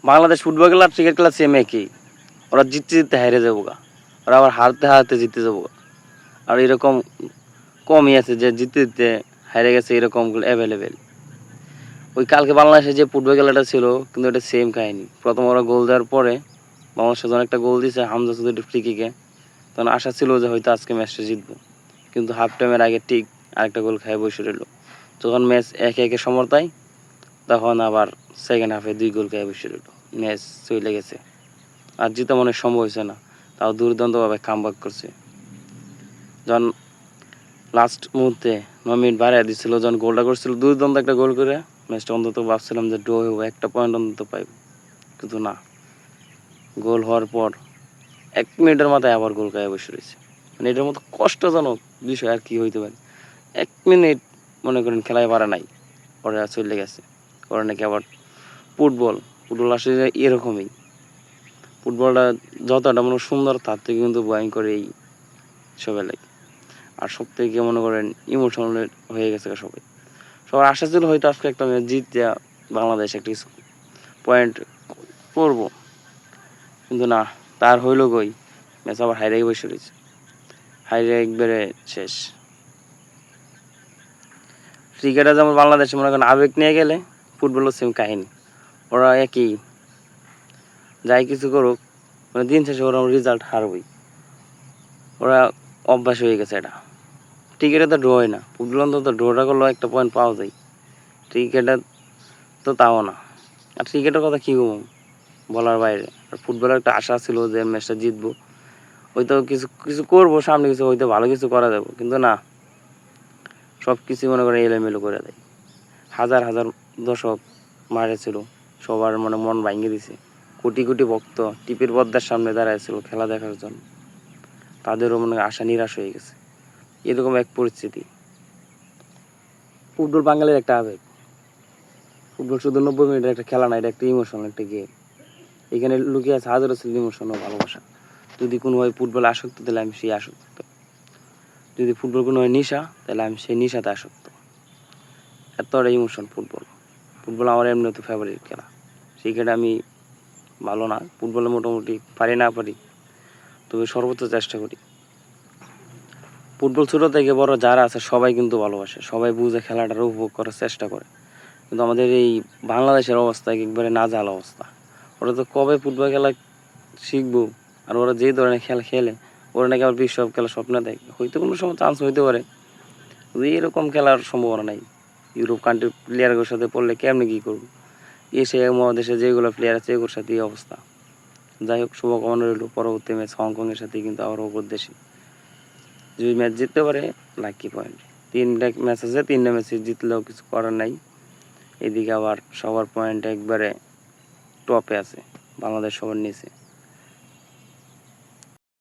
Bangladesh football খেলা আর cricket খেলা same একই। ওরা জিততে জিততে হেরে যাবো গা, ওরা আবার হারতে হারতে জিততে যাবো গা। আর এরকম কমই আছে যে জিততে জিততে হেরে গেছে, এরকম অ্যাভেলেবেল। ওই কালকে বাংলাদেশে যে ফুটবল খেলাটা ছিল, কিন্তু এটা সেম কাহিনী। প্রথম ওরা গোল দেওয়ার পরে বাংলাদেশ যখন একটা গোল দিয়েছে হামজা চৌধুরী ফ্রি কিকে, তখন আশা ছিল যে হয়তো আজকে ম্যাচটা জিতবো, কিন্তু হাফ টাইমের আগে ঠিক আরেকটা গোল খায় বসে রইল। যখন ম্যাচ 1-1 সমতায়, তখন আবার সেকেন্ড হাফে 2 গোল খায় বসে রইল। ম্যাচ চলে গেছে, আর জিতা মনে হয় সম্ভব হয়েছে না। তাও দুর্দান্তভাবে কামব্যাক করছে। যখন লাস্ট মুহূর্তে 9 মিনিট বাড়ায় দিচ্ছিল, যখন গোলটা করছিল দুর্দান্ত একটা গোল করে, ম্যাচটা অন্তত ভাবছিলাম যে ড্র হইব, একটা পয়েন্ট অন্তত পাইব, কিন্তু না। গোল হওয়ার পর 1 মিনিটের মাথায় আবার গোল খায় বসে রয়েছে। মানে এটার মতো কষ্টজনক বিষয় আর কি হইতে পারে। 1 মিনিট মনে করেন খেলায় পারে নাই, ওরা চলে গেছে। ওরা নাকি আবার ফুটবল ফুটবল আসলে এরকমই। ফুটবলটা যতটা মনে সুন্দর, তার থেকে কিন্তু ভয়ঙ্কর এই সবাই লাগে। আর সব থেকে মনে করেন ইমোশনাল হয়ে গেছে সবাই। সবার আশা ছিল হয়তো আজকে একটা ম্যাচ জিতে বাংলাদেশ একটা কিছু পয়েন্ট করবো, কিন্তু না, তার হইল কই, ম্যাচ আবার হাইরে বসে রয়েছে, হাইরে একবারে শেষ। ক্রিকেটে যেমন বাংলাদেশে মনে করেন আবেগ নিয়ে গেলে, ফুটবলও সেম কাহিনী। ওরা একই, যাই কিছু করুক, মানে দিন শেষে ওরা রেজাল্ট হারবই। ওরা অভ্যাস হয়ে গেছে এটা। ক্রিকেটে তো ড্র হয় না, ফুটবল অন্তত ড্রটা করলেও একটা পয়েন্ট পাওয়া যায়, ক্রিকেটে তো তাও না। আর ক্রিকেটের কথা কী বলবো, বলার বাইরে। আর ফুটবলের একটা আশা ছিল যে ম্যাচটা জিতবো, হয়তো কিছু কিছু করবো সামনে, কিছু হয়তো ভালো কিছু করা যাবো, কিন্তু না, সব কিছু মনে করে এলোমেলো করে দেয়। হাজার হাজার দর্শক মাঠে ছিল, সবার মানে মন ভাঙিয়ে দিছে। কোটি কোটি ভক্ত টিভির পর্দার সামনে দাঁড়ায় ছিল খেলা দেখার জন্য, তাদেরও মনে আশা নিরাশ হয়ে গেছে। এরকম এক পরিস্থিতি। ফুটবল বাঙালির একটা আবেগ। ফুটবল শুধু 90 মিনিটের একটা খেলা না, এটা একটা ইমোশন, একটা গেম। এখানে লুকিয়ে আছে হাজারো ছিল ইমোশন ও ভালোবাসা। যদি কোনোভাবে ফুটবলে আসক্ত, তাহলে আমি সেই আসক্ত। যদি ফুটবল কোনোভাবে নেশা, তাহলে আমি সেই নেশাতে আসক্ত। এতটা ইমোশন ফুটবল। ফুটবল আমার এমনি তো ফেভারিট খেলা। ক্রিকেটে আমি ভালো না, ফুটবলে মোটামুটি পারি না পারি, তবে সর্বোচ্চ চেষ্টা করি। ফুটবল ছোটো থেকে বড় যারা আছে সবাই কিন্তু ভালোবাসে, সবাই বুঝে খেলাটার উপভোগ করার চেষ্টা করে। কিন্তু আমাদের এই বাংলাদেশের অবস্থা একবারে নাজেহাল অবস্থা। ওরা তো কবে ফুটবল খেলা শিখবো, আর ওরা যেই ধরনের খেলা খেলে, ওরা নাকি আবার বিশ্বকাপ খেলার স্বপ্ন দেখে। হয়তো কোনো সময় চান্স হইতে পারে, কিন্তু এরকম খেলার সম্ভাবনা নাই। ইউরোপ কান্ট্রির প্লেয়ারগুলোর সাথে পড়লে কেমনি কী করবো, এশিয়া মহাদেশে যেগুলো প্লেয়ার আছে এগুলোর সাথে এই অবস্থা। যাই হোক, শুভকামনা রইল পরবর্তী ম্যাচ হংকংয়ের সাথে, কিন্তু আবার ওপর দেশে যদি ম্যাচ জিততে পারে, লাকি পয়েন্ট। 3টা ম্যাচ আছে, 3টা ম্যাচে জিতলেও কিছু করার নাই। এদিকে আবার সবার পয়েন্ট একবারে টপে আছে, বাংলাদেশ সবার নিচে।